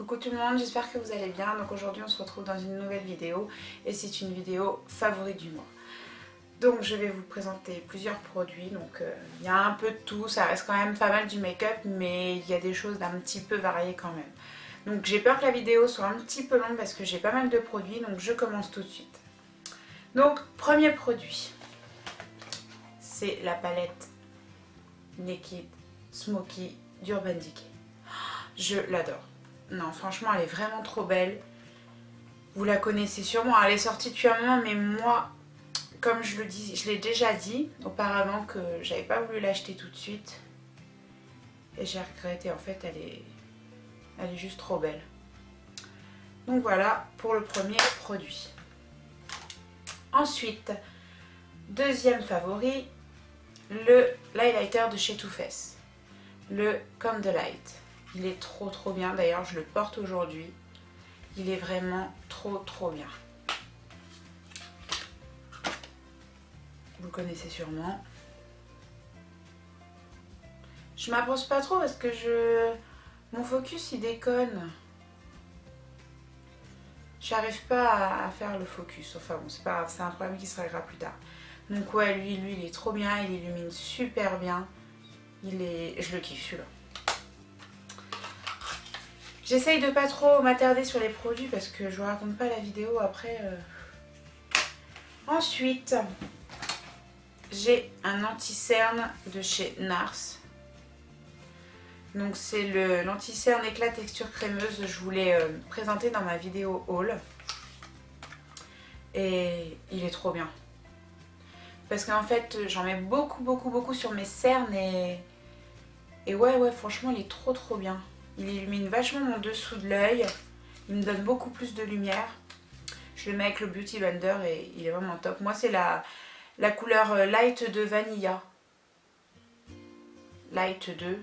Coucou tout le monde, j'espère que vous allez bien. Donc aujourd'hui on se retrouve dans une nouvelle vidéo et c'est une vidéo favori du mois. Donc je vais vous présenter plusieurs produits, donc il y a un peu de tout, ça reste quand même pas mal du make-up mais il y a des choses d'un petit peu variées quand même. Donc j'ai peur que la vidéo soit un petit peu longue parce que j'ai pas mal de produits, donc je commence tout de suite. Donc premier produit, c'est la palette Naked Smoky d'Urban Decay. Je l'adore. Non, franchement, elle est vraiment trop belle. Vous la connaissez sûrement, elle est sortie depuis un moment, mais moi, comme je l'ai déjà dit auparavant que j'avais pas voulu l'acheter tout de suite. Et j'ai regretté, en fait, elle est juste trop belle. Donc voilà pour le premier produit. Ensuite, deuxième favori, l'highlighter de chez Too Faced. Le Candlelight. Il est trop bien, d'ailleurs je le porte aujourd'hui. Il est vraiment trop bien. Vous le connaissez sûrement. Je m'approche pas trop parce que mon focus il déconne. J'arrive pas à faire le focus. Enfin bon, c'est pas grave, c'est un problème qui se réglera plus tard. Donc ouais, lui il est trop bien, il illumine super bien. Je le kiffe celui-là. J'essaye de pas trop m'attarder sur les produits parce que je vous raconte pas la vidéo après. Ensuite, j'ai un anti-cerne de chez NARS. Donc c'est l'anti-cerne éclat texture crémeuse. Je vous l'ai présenté dans ma vidéo haul. Et il est trop bien. Parce qu'en fait, j'en mets beaucoup sur mes cernes et ouais, franchement, il est trop bien. Il illumine vachement mon dessous de l'œil. Il me donne beaucoup plus de lumière. Je le mets avec le Beauty Blender et il est vraiment top. Moi, c'est la couleur Light de Vanilla. Light 2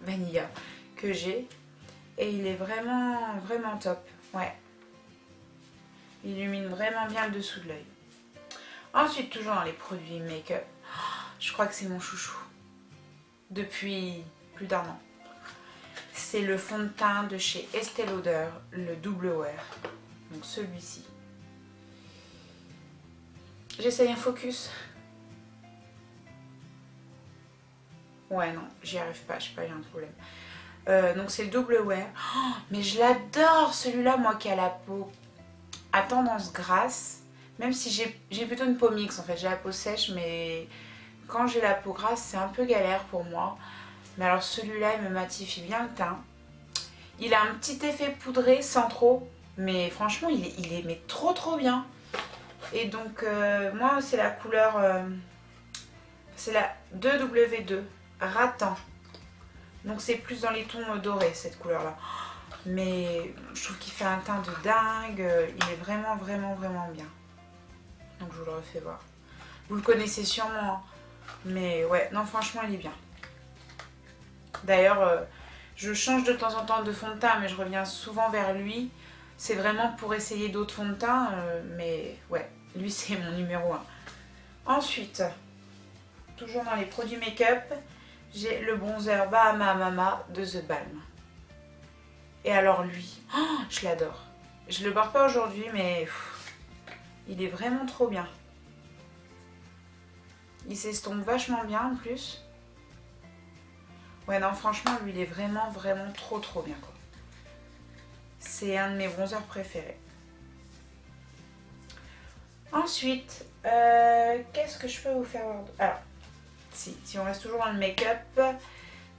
Vanilla que j'ai. Et il est vraiment top. Ouais. Il illumine vraiment bien le dessous de l'œil. Ensuite, toujours dans les produits make-up. Je crois que c'est mon chouchou. Depuis plus d'un an. C'est le fond de teint de chez Estée Lauder, le Double Wear. Donc celui-ci. J'essaye un focus. Ouais, non, j'y arrive pas, je sais pas, il y a un problème. Donc c'est le Double Wear. Oh, mais je l'adore celui-là, moi qui a la peau à tendance grasse. Même si j'ai plutôt une peau mixte en fait, j'ai la peau sèche, mais quand j'ai la peau grasse, c'est un peu galère pour moi. Mais alors celui-là, il me matifie bien le teint. Il a un petit effet poudré sans trop, mais franchement, il est mais trop bien. Et donc, moi, c'est la couleur, c'est la 2W2, Ratant. Donc c'est plus dans les tons dorés, cette couleur-là. Mais je trouve qu'il fait un teint de dingue, il est vraiment bien. Donc je vous le refais voir. Vous le connaissez sûrement, mais ouais, non franchement il est bien. D'ailleurs, je change de temps en temps de fond de teint, mais je reviens souvent vers lui. C'est vraiment pour essayer d'autres fonds de teint, mais ouais, lui c'est mon numéro 1. Ensuite, toujours dans les produits make-up, j'ai le bronzer Bahama Mama de The Balm. Et alors lui, oh, je l'adore. Je le porte pas aujourd'hui, mais il est vraiment trop bien. Il s'estompe vachement bien en plus. Ouais non franchement lui il est vraiment trop bien quoi. C'est un de mes bronzers préférés. Ensuite, qu'est-ce que je peux vous faire voir? Alors, si on reste toujours dans le make-up,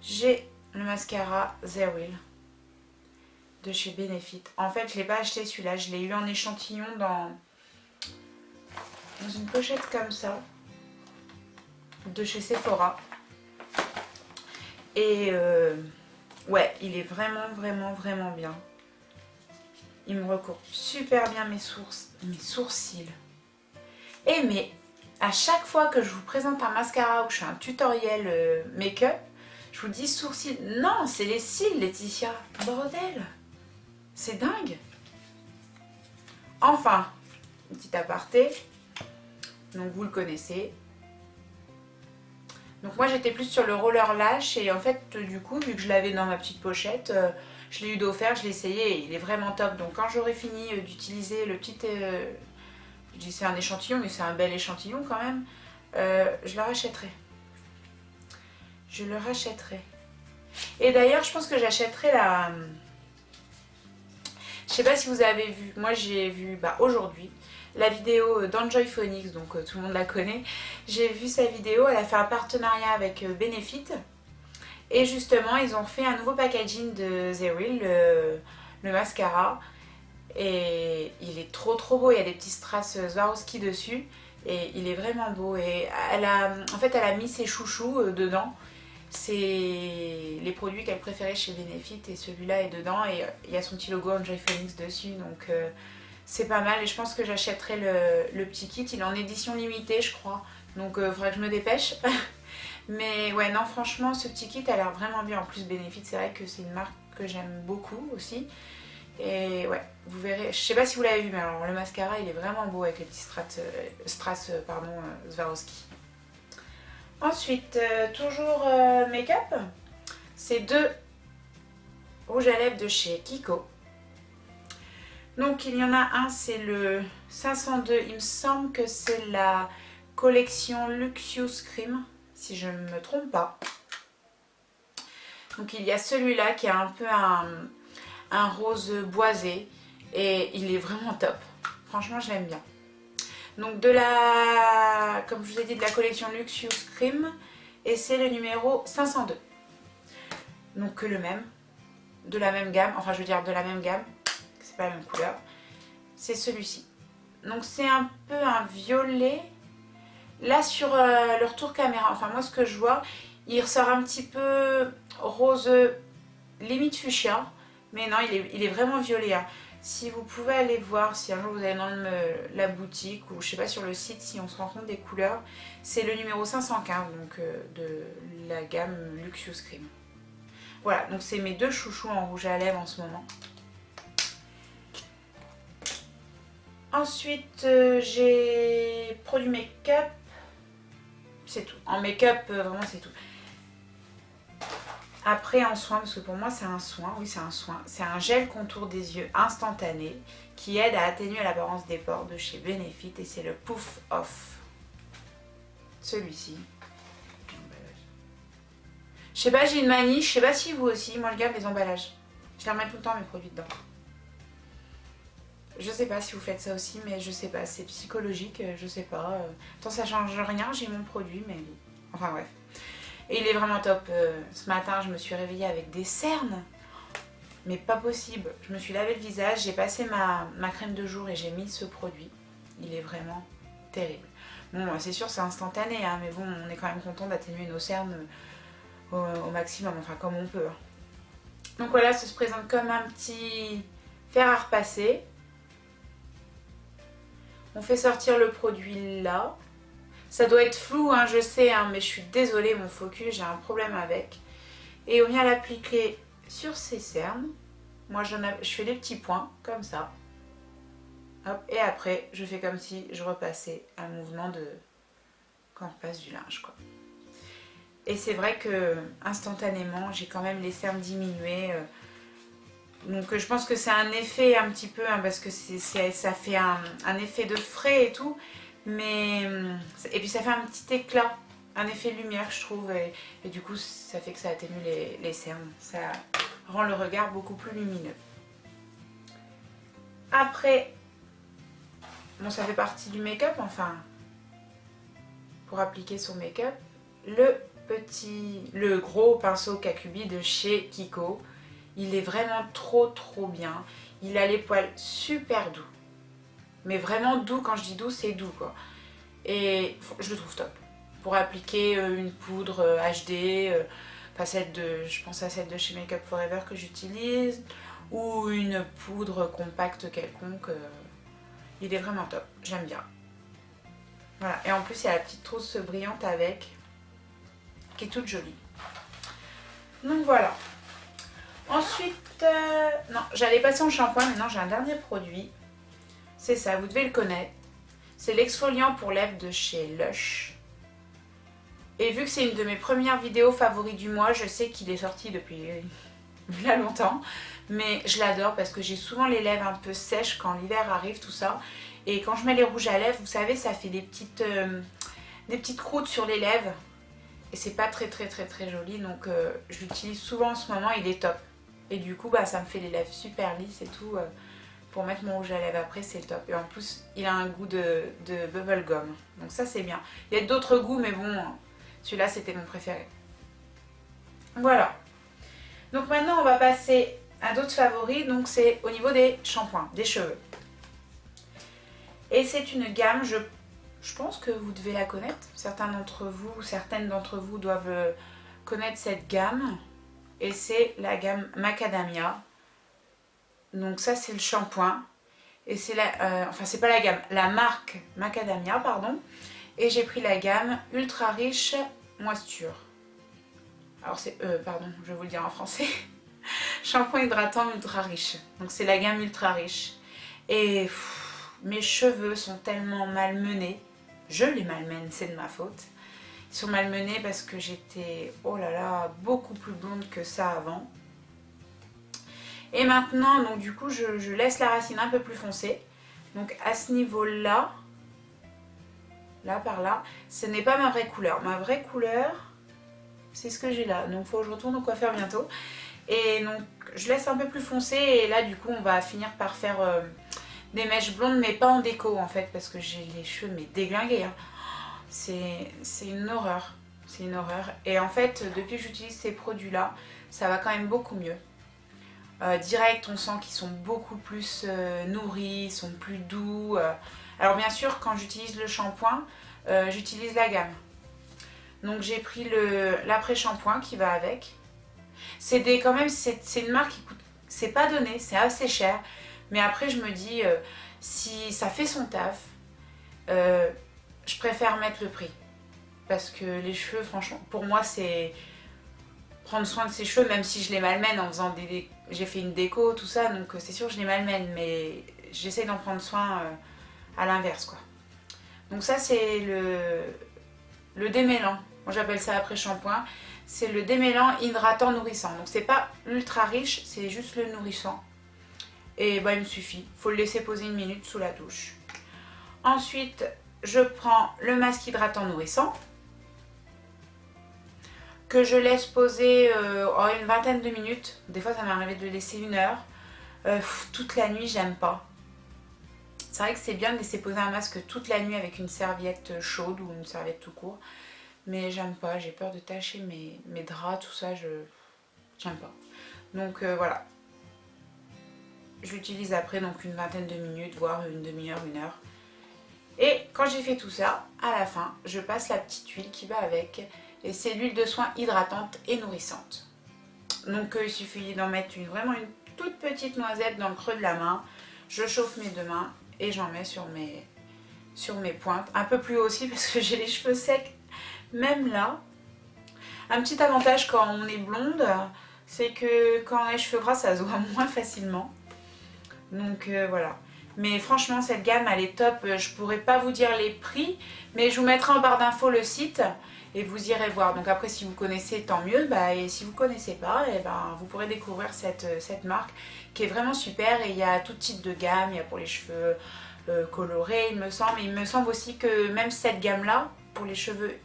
j'ai le mascara Zeril de chez Benefit. En fait je ne l'ai pas acheté celui-là, je l'ai eu en échantillon dans une pochette comme ça de chez Sephora. Et ouais, il est vraiment bien. Il me recouvre super bien mes sourcils. Et mais à chaque fois que je vous présente un mascara ou que je fais un tutoriel make-up, je vous dis sourcils. Non, c'est les cils, Laetitia. Bordel, c'est dingue. Enfin, un petit aparté. Donc vous le connaissez. Donc moi j'étais plus sur le roller lash et en fait du coup vu que je l'avais dans ma petite pochette, Je l'ai eu d'offert, je l'ai essayé et il est vraiment top. Donc quand j'aurai fini d'utiliser le petit... je dis c'est un échantillon, mais c'est un bel échantillon quand même. Je le rachèterai. Je le rachèterai. Et d'ailleurs, je pense que j'achèterai la... Je sais pas si vous avez vu, moi j'ai vu aujourd'hui la vidéo d'Enjoy Phonics, donc tout le monde la connaît. J'ai vu sa vidéo, elle a fait un partenariat avec Benefit. Et justement, ils ont fait un nouveau packaging de The Real, le mascara. Et il est trop beau, il y a des petits strass Swarovski dessus. Et il est vraiment beau. Et en fait, elle a mis ses chouchous dedans. C'est les produits qu'elle préférait chez Benefit et celui-là est dedans. Et il y a son petit logo Enjoy Phonics dessus. Donc c'est pas mal. Et je pense que j'achèterai le petit kit. Il est en édition limitée, je crois. Donc il faudra que je me dépêche. Mais ouais, non, franchement, ce petit kit a l'air vraiment bien. En plus, Benefit, c'est vrai que c'est une marque que j'aime beaucoup aussi. Et ouais, vous verrez. Je sais pas si vous l'avez vu, mais alors le mascara, il est vraiment beau avec les petits strass Swarovski. Ensuite, toujours make-up. C'est 2 rouges à lèvres de chez Kiko. Donc, il y en a un, c'est le 502. Il me semble que c'est la collection Luxurious Cream, si je ne me trompe pas. Donc il y a celui-là qui a un peu un rose boisé et il est vraiment top. Franchement, je l'aime bien. Donc comme je vous ai dit, de la collection Luxurious Cream et c'est le numéro 502. Donc que le même, de la même gamme, enfin je veux dire de la même gamme, c'est pas la même couleur. C'est celui-ci. Donc c'est un peu un violet. Là sur le retour caméra, enfin moi ce que je vois, il ressort un petit peu rose limite fuchsia, mais non il est vraiment violet. Hein. Si vous pouvez aller voir, si un jour vous allez dans la boutique ou je sais pas sur le site si on se rend compte des couleurs, c'est le numéro 515 donc de la gamme Luxurious Cream. Voilà, donc c'est mes 2 chouchous en rouge à lèvres en ce moment. Ensuite j'ai produit make-up. C'est tout. En make-up, vraiment c'est tout. Après en soin, parce que pour moi c'est un soin, oui c'est un soin. C'est un gel contour des yeux instantané qui aide à atténuer l'apparence des pores de chez Benefit et c'est le Poof Off. Celui-ci. Je sais pas, j'ai une manie, je sais pas si vous aussi, moi je garde les emballages. Je les remets tout le temps mes produits dedans. Je sais pas si vous faites ça aussi, mais je sais pas, c'est psychologique, je sais pas. Tant ça change rien, j'ai mon produit, mais enfin bref. Et il est vraiment top. Ce matin, je me suis réveillée avec des cernes, mais pas possible. Je me suis lavé le visage, j'ai passé ma crème de jour et j'ai mis ce produit. Il est vraiment terrible. Bon, c'est sûr, c'est instantané, hein, mais bon, on est quand même content d'atténuer nos cernes au maximum, enfin comme on peut. Hein. Donc voilà, ça se présente comme un petit fer à repasser. On fait sortir le produit là. Ça doit être flou, hein, je sais, hein, mais je suis désolée, mon focus, j'ai un problème avec. Et on vient l'appliquer sur ces cernes. Moi, je fais des petits points, comme ça. Hop, et après, je fais comme si je repassais un mouvement de... quand on repasse du linge, quoi. Et c'est vrai que instantanément, j'ai quand même les cernes diminuées. Donc je pense que c'est un effet un petit peu, hein, parce que ça fait un effet de frais et tout. Mais et puis ça fait un petit éclat, un effet lumière je trouve. Et du coup ça fait que ça atténue les cernes. Ça rend le regard beaucoup plus lumineux. Après, bon ça fait partie du make-up, enfin. Pour appliquer son make-up, le gros pinceau Kakubi de chez Kiko. Il est vraiment trop bien. Il a les poils super doux. Mais vraiment doux, quand je dis doux, c'est doux quoi. Et je le trouve top. Pour appliquer une poudre HD, pas celle de, je pense à celle de chez Make Up Forever que j'utilise, ou une poudre compacte quelconque. Il est vraiment top, j'aime bien. Voilà, et en plus il y a la petite trousse brillante avec, qui est toute jolie. Donc voilà. Ensuite, non, j'allais passer en shampoing, maintenant j'ai un dernier produit. C'est ça, vous devez le connaître. C'est l'exfoliant pour lèvres de chez Lush. Et vu que c'est une de mes premières vidéos favoris du mois, je sais qu'il est sorti depuis là longtemps. Mais je l'adore parce que j'ai souvent les lèvres un peu sèches quand l'hiver arrive, tout ça. Et quand je mets les rouges à lèvres, vous savez, ça fait des petites croûtes sur les lèvres. Et c'est pas très joli, donc je l'utilise souvent en ce moment, il est top. Et du coup, bah, ça me fait les lèvres super lisses et tout. Pour mettre mon rouge à lèvres après, c'est le top. Et en plus, il a un goût de bubblegum. Donc ça, c'est bien. Il y a d'autres goûts, mais bon, celui-là, c'était mon préféré. Voilà. Donc maintenant, on va passer à d'autres favoris. Donc c'est au niveau des shampoings, des cheveux. Et c'est une gamme, je pense que vous devez la connaître. Certains d'entre vous, certaines d'entre vous doivent connaître cette gamme. Et c'est la gamme Macadamia. Donc ça, c'est le shampoing. Et c'est enfin, c'est pas la gamme, la marque Macadamia, pardon. Et j'ai pris la gamme Ultra Riche Moisture. Alors c'est, pardon, je vais vous le dire en français. Shampoing hydratant ultra riche. Donc c'est la gamme ultra riche. Et mes cheveux sont tellement malmenés. Je les malmène, c'est de ma faute. Ils sont malmenés parce que j'étais, oh là là, beaucoup plus blonde que ça avant. Et maintenant, donc du coup, je laisse la racine un peu plus foncée. Donc à ce niveau-là, là par là, ce n'est pas ma vraie couleur. Ma vraie couleur, c'est ce que j'ai là. Donc il faut que je retourne au coiffeur bientôt. Et donc je laisse un peu plus foncé. Et là, du coup, on va finir par faire des mèches blondes, mais pas en déco en fait, parce que j'ai les cheveux mais déglingués. Hein. C'est une horreur. C'est une horreur. Et en fait, depuis que j'utilise ces produits-là, ça va quand même beaucoup mieux. Direct, on sent qu'ils sont beaucoup plus nourris, ils sont plus doux. Alors bien sûr, quand j'utilise le shampoing, j'utilise la gamme. Donc j'ai pris l'après-shampoing qui va avec. C'est quand même, c'est une marque qui coûte, c'est pas donné, c'est assez cher. Mais après je me dis, si ça fait son taf, je préfère mettre le prix. Parce que les cheveux, franchement, pour moi c'est prendre soin de ses cheveux, même si je les malmène en faisant j'ai fait une déco, tout ça, donc c'est sûr que je les malmène, mais j'essaie d'en prendre soin à l'inverse, quoi. Donc ça, c'est le démêlant. Moi, j'appelle ça après-shampoing. C'est le démêlant hydratant nourrissant. Donc c'est pas ultra riche, c'est juste le nourrissant. Et bah, il me suffit. Il faut le laisser poser 1 minute sous la douche. Ensuite, je prends le masque hydratant nourrissant, que je laisse poser une vingtaine de minutes. Des fois, ça m'est arrivé de le laisser 1 heure. Toute la nuit, j'aime pas. C'est vrai que c'est bien de laisser poser un masque toute la nuit avec une serviette chaude ou une serviette tout court. Mais j'aime pas, j'ai peur de tacher mes draps, tout ça, j'aime pas. Donc voilà. Je l'utilise après donc une vingtaine de minutes, voire une demi-heure, 1 heure. Et quand j'ai fait tout ça, à la fin, je passe la petite huile qui va avec. Et c'est l'huile de soin hydratante et nourrissante. Donc il suffit d'en mettre vraiment une toute petite noisette dans le creux de la main. Je chauffe mes 2 mains et j'en mets sur mes pointes. Un peu plus haut aussi parce que j'ai les cheveux secs, même là. Un petit avantage quand on est blonde, c'est que quand on a les cheveux gras, ça se voit moins facilement. Donc voilà. Mais franchement, cette gamme, elle est top. Je pourrais pas vous dire les prix, mais je vous mettrai en barre d'infos le site. Et vous irez voir. Donc après, si vous connaissez, tant mieux. Et si vous ne connaissez pas, vous pourrez découvrir cette marque qui est vraiment super. Et il y a tout type de gamme. Il y a pour les cheveux colorés, il me semble. Et il me semble aussi que même cette gamme-là, pour les cheveux,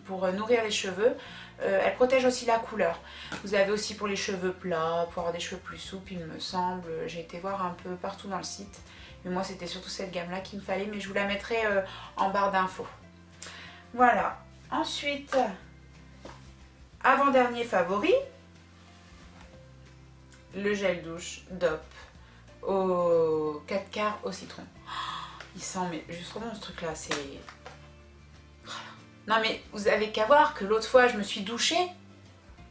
pour nourrir les cheveux, elle protège aussi la couleur. Vous avez aussi pour les cheveux plats, pour avoir des cheveux plus souples, il me semble. J'ai été voir un peu partout dans le site. Mais moi, c'était surtout cette gamme-là qu'il me fallait. Mais je vous la mettrai en barre d'infos. Voilà. Ensuite, avant-dernier favori, le gel douche DOP au 4 quarts au citron. Il sent mais juste trop bon ce truc là, c'est... Non mais vous avez qu'à voir que l'autre fois je me suis douchée,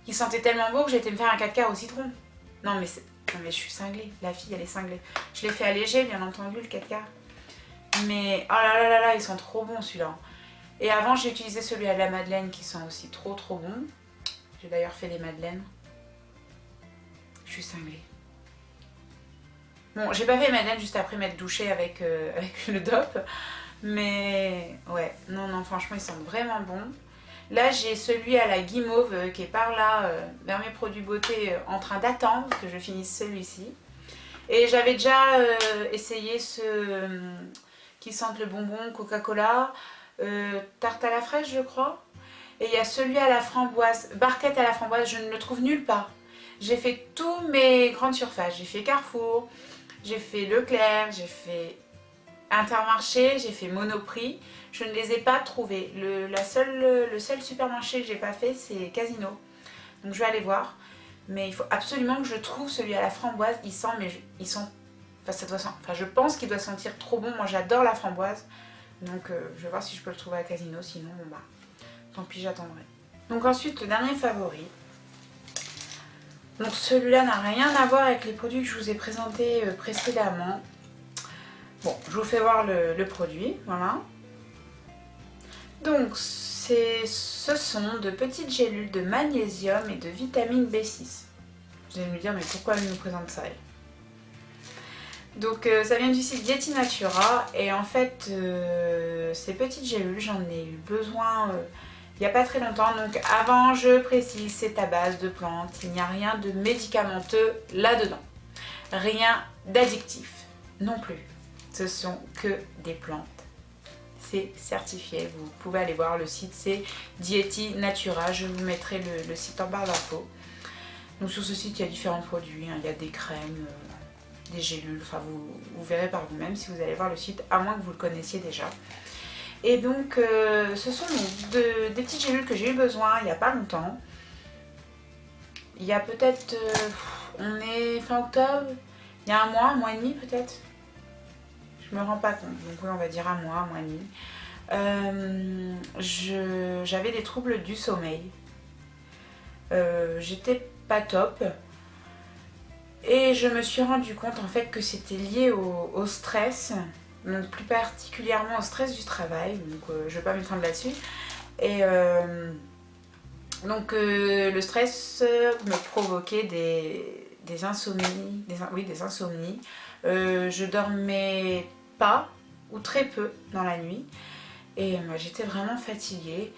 il sentait tellement beau que j'ai été me faire un 4 quarts au citron. Non mais je suis cinglée, la fille elle est cinglée. Je l'ai fait alléger bien entendu le 4 quarts. Mais oh là là là là, ils sont trop bons celui-là. Et avant, j'ai utilisé celui à la madeleine qui sent aussi trop bon. J'ai d'ailleurs fait des madeleines. Je suis cinglée. Bon, j'ai pas fait madeleine juste après m'être douchée avec le DOP. Mais ouais, non, franchement, ils sentent vraiment bon. Là j'ai celui à la guimauve qui est par là vers mes produits beauté en train d'attendre que je finisse celui-ci. Et j'avais déjà essayé ceux qui sentent le bonbon Coca-Cola, tarte à la fraise je crois. Et il y a celui à la framboise, barquette à la framboise, je ne le trouve nulle part. J'ai fait tous mes grandes surfaces, j'ai fait Carrefour, j'ai fait Leclerc, j'ai fait Intermarché, j'ai fait Monoprix. Je ne les ai pas trouvés. Le seul supermarché que j'ai pas fait, c'est Casino. Donc je vais aller voir. Mais il faut absolument que je trouve celui à la framboise. Il sent, mais il sent... Enfin, ça doit enfin, je pense qu'il doit sentir trop bon. Moi, j'adore la framboise. Donc je vais voir si je peux le trouver à Casino. Sinon, bon, bah, tant pis, j'attendrai. Donc ensuite, le dernier favori. Donc celui-là n'a rien à voir avec les produits que je vous ai présentés précédemment. Bon, je vous fais voir le produit, voilà. Donc, ce sont de petites gélules de magnésium et de vitamine B6. Vous allez me dire, mais pourquoi elle nous présente ça? Donc, ça vient du site Dieti Natura. Et en fait, ces petites gélules, j'en ai eu besoin il n'y a pas très longtemps. Donc, avant, je précise, c'est à base de plantes. Il n'y a rien de médicamenteux là-dedans. Rien d'addictif non plus. Ce sont que des plantes. C'est certifié. Vous pouvez aller voir le site, c'est Dieti Natura. Je vous mettrai le site en barre d'infos. Donc sur ce site, il y a différents produits. Hein. Il y a des crèmes, des gélules. Enfin, vous verrez par vous-même si vous allez voir le site, à moins que vous le connaissiez déjà. Et donc, ce sont des petites gélules que j'ai eu besoin il n'y a pas longtemps. Il y a peut-être... on est fin octobre. Il y a un mois et demi peut-être. Je me rends pas compte, donc oui, on va dire un mois et demi. J'avais des troubles du sommeil. J'étais pas top. Et je me suis rendu compte en fait que c'était lié au stress. Donc plus particulièrement au stress du travail. Donc je vais pas m'étendre là-dessus. Et donc le stress me provoquait des insomnies. Des insomnies. Je dormais pas ou très peu dans la nuit et j'étais vraiment fatiguée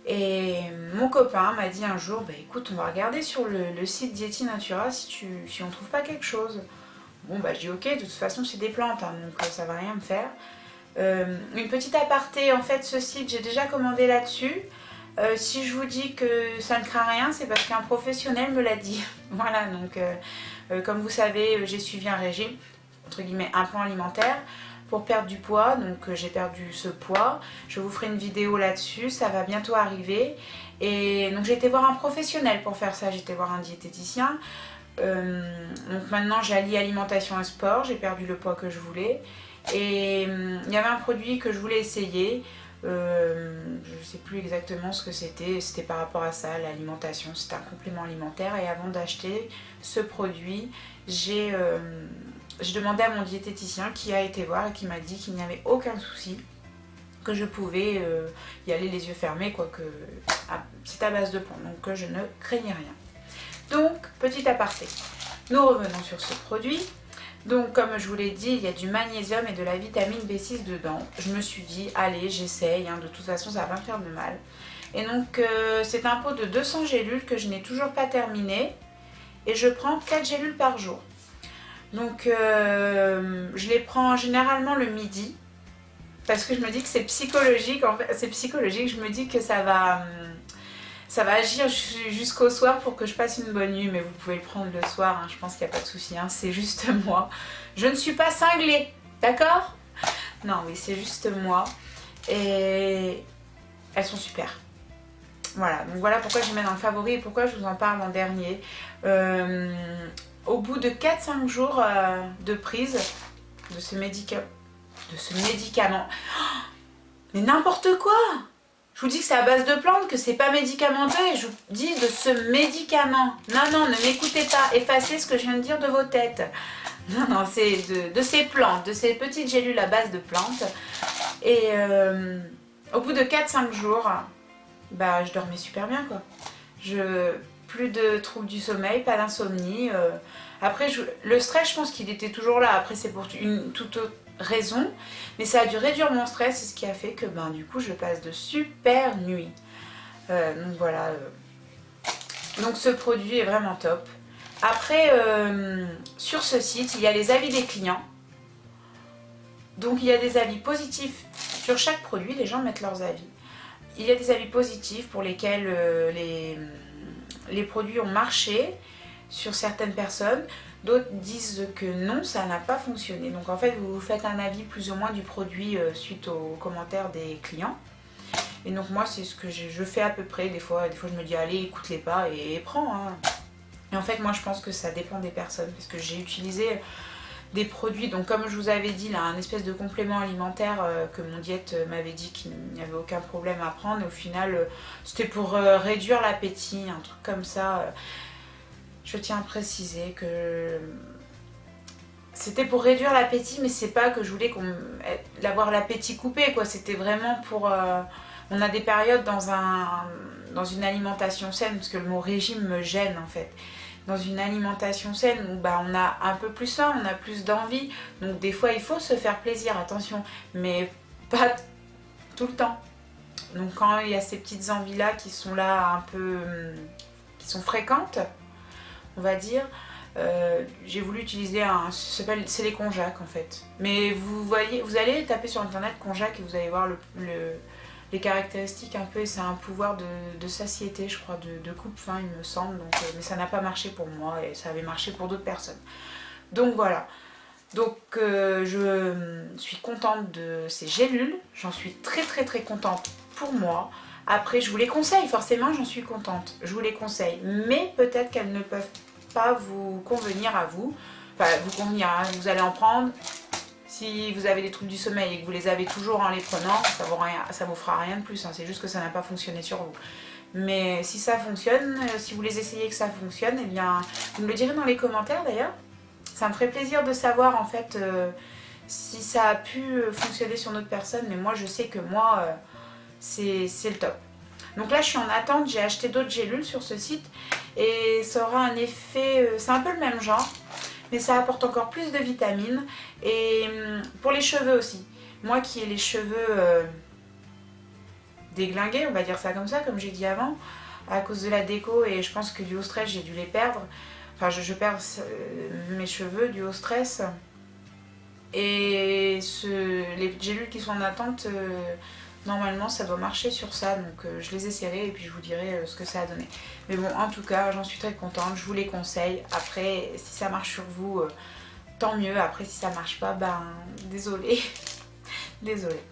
et mon copain m'a dit un jour bah écoute, on va regarder sur le site Dieti Natura si on trouve pas quelque chose. Bon bah je dis ok, de toute façon c'est des plantes hein, donc ça va rien me faire. Une petite aparté, en fait ce site j'ai déjà commandé là-dessus. Si je vous dis que ça ne craint rien, c'est parce qu'un professionnel me l'a dit. Voilà, donc comme vous savez, j'ai suivi un régime, entre guillemets un plan alimentaire, pour perdre du poids. Donc j'ai perdu ce poids. Je vous ferai une vidéo là-dessus, ça va bientôt arriver. Et donc j'ai été voir un professionnel pour faire ça, j'ai été voir un diététicien. Donc maintenant j'allie alimentation et sport, j'ai perdu le poids que je voulais. Et il y avait un produit que je voulais essayer. Je ne sais plus exactement ce que c'était par rapport à ça, l'alimentation, c'était un complément alimentaire. Et avant d'acheter ce produit, j'ai demandé à mon diététicien qui a été voir et qui m'a dit qu'il n'y avait aucun souci, que je pouvais y aller les yeux fermés, quoique c'est à base de plantes, donc je ne craignais rien. Donc, petit aparté, nous revenons sur ce produit. Donc comme je vous l'ai dit, il y a du magnésium et de la vitamine B6 dedans. Je me suis dit, allez, j'essaye, hein, de toute façon ça va pas me faire de mal. Et donc c'est un pot de 200 gélules que je n'ai toujours pas terminé. Et je prends 4 gélules par jour. Donc je les prends généralement le midi. Parce que je me dis que c'est psychologique, en fait, c'est psychologique, je me dis que ça va agir jusqu'au soir pour que je passe une bonne nuit. Mais vous pouvez le prendre le soir, hein, je pense qu'il n'y a pas de souci, hein, c'est juste moi. Je ne suis pas cinglée, d'accord? Non, oui, c'est juste moi. Et elles sont super. Voilà, donc voilà pourquoi je les mets dans le favori et pourquoi je vous en parle en dernier. Au bout de 4-5 jours de prise de ce médicament... Mais n'importe quoi! Je vous dis que c'est à base de plantes, que c'est pas médicamenteux et je vous dis de ce médicament. Non, non, ne m'écoutez pas, effacez ce que je viens de dire de vos têtes. Non, non, c'est de ces plantes, de ces petites gélules à base de plantes. Et au bout de 4-5 jours, bah, je dormais super bien, quoi. Plus de troubles du sommeil, pas d'insomnie. Après, le stress, je pense qu'il était toujours là. Après, c'est pour une toute autre raison, mais ça a dû réduire mon stress, c'est ce qui a fait que ben, du coup je passe de super nuits. Donc voilà. Donc ce produit est vraiment top. Après, sur ce site, il y a les avis des clients. Donc il y a des avis positifs sur chaque produit, les gens mettent leurs avis. Il y a des avis positifs pour lesquels les produits ont marché sur certaines personnes. D'autres disent que non, ça n'a pas fonctionné. Donc en fait, vous faites un avis plus ou moins du produit suite aux commentaires des clients. Et donc moi, c'est ce que je fais à peu près. Des fois je me dis, allez, écoute-les pas et prends. Hein. Et en fait, moi, je pense que ça dépend des personnes. Parce que j'ai utilisé des produits, donc comme je vous avais dit, là, un espèce de complément alimentaire que mon diète m'avait dit qu'il n'y avait aucun problème à prendre. Et au final, c'était pour réduire l'appétit, un truc comme ça. Je tiens à préciser que c'était pour réduire l'appétit, mais c'est pas que je voulais avoir l'appétit coupé, quoi. C'était vraiment pour... on a des périodes dans une alimentation saine, parce que le mot régime me gêne en fait. Dans une alimentation saine où on a un peu plus faim, on a plus d'envie. Donc des fois il faut se faire plaisir, attention, mais pas tout le temps. Donc quand il y a ces petites envies là qui sont là un peu... qui sont fréquentes, on va dire, j'ai voulu utiliser c'est les konjac en fait. Mais vous allez taper sur internet konjac et vous allez voir les caractéristiques un peu, et c'est un pouvoir de satiété, je crois, de coupe-faim il me semble, donc, mais ça n'a pas marché pour moi et ça avait marché pour d'autres personnes. Donc voilà, donc je suis contente de ces gélules, j'en suis très contente pour moi. Après je vous les conseille, forcément j'en suis contente, je vous les conseille, mais peut-être qu'elles ne peuvent pas vous convenir à vous, enfin vous convenir, hein, vous allez en prendre. Si vous avez des troubles du sommeil et que vous les avez toujours en les prenant, ça vous fera rien de plus, hein. C'est juste que ça n'a pas fonctionné sur vous. Mais si ça fonctionne, si vous les essayez et que ça fonctionne, eh bien, vous me le direz dans les commentaires d'ailleurs. Ça me ferait plaisir de savoir en fait si ça a pu fonctionner sur d'autres personnes, mais moi je sais que moi, c'est le top. Donc là je suis en attente, j'ai acheté d'autres gélules sur ce site et ça aura un effet, c'est un peu le même genre. Mais ça apporte encore plus de vitamines. Et pour les cheveux aussi. Moi qui ai les cheveux déglingués, on va dire ça comme j'ai dit avant, à cause de la déco, et je pense que dû au stress j'ai dû les perdre. Enfin je perds mes cheveux dû au stress. Et les gélules qui sont en attente, normalement ça doit marcher sur ça, donc je les essaierai et puis je vous dirai ce que ça a donné. Mais bon, en tout cas j'en suis très contente, je vous les conseille. Après si ça marche sur vous, tant mieux. Après si ça marche pas, désolé. Désolée.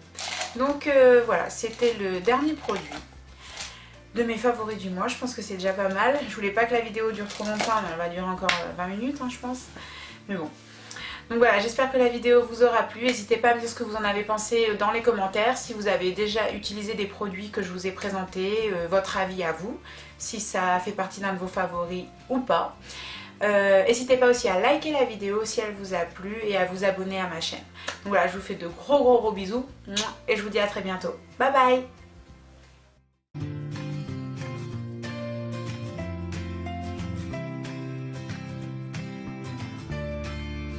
Donc voilà, c'était le dernier produit de mes favoris du mois. Je pense que c'est déjà pas mal. Je voulais pas que la vidéo dure trop longtemps, mais elle va durer encore 20 minutes je pense. Mais bon. Donc voilà, j'espère que la vidéo vous aura plu. N'hésitez pas à me dire ce que vous en avez pensé dans les commentaires. Si vous avez déjà utilisé des produits que je vous ai présentés, votre avis à vous, si ça fait partie d'un de vos favoris ou pas. N'hésitez pas aussi à liker la vidéo si elle vous a plu et à vous abonner à ma chaîne. Donc voilà, je vous fais de gros bisous et je vous dis à très bientôt. Bye bye!